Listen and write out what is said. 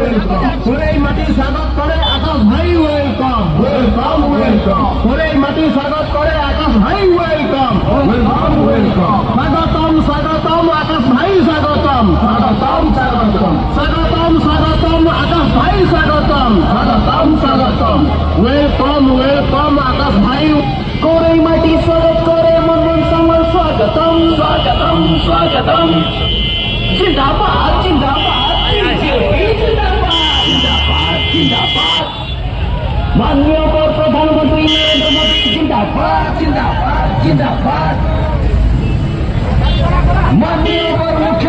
ওরে মাটি স্বাগত করে আকাশ ভাই ওয়েলকাম ওয়েলকাম ওয়েলকাম ওরে মাটি স্বাগত করে আকাশ ভাই ওয়েলকাম ওয়েলকাম ওয়েলকাম স্বাগতম স্বাগতম আকাশ ভাই স্বাগতম স্বাগতম স্বাগতম স্বাগতম স্বাগতম আকাশ ভাই স্বাগতম স্বাগতম স্বাগতম ওয়েলকাম ওয়েলকাম আকাশ ভাই করে মাটি স্বাগত করে মন মন সমর স্বাগতম স্বাগতম স্বাগতম জিন্দাবাদ জিন্দাবাদ माननीय प्रधानमंत्री नरेंद्र मोदी जिंदाबाद जिंदाबाद जिंदाबाद माननीय मुख्य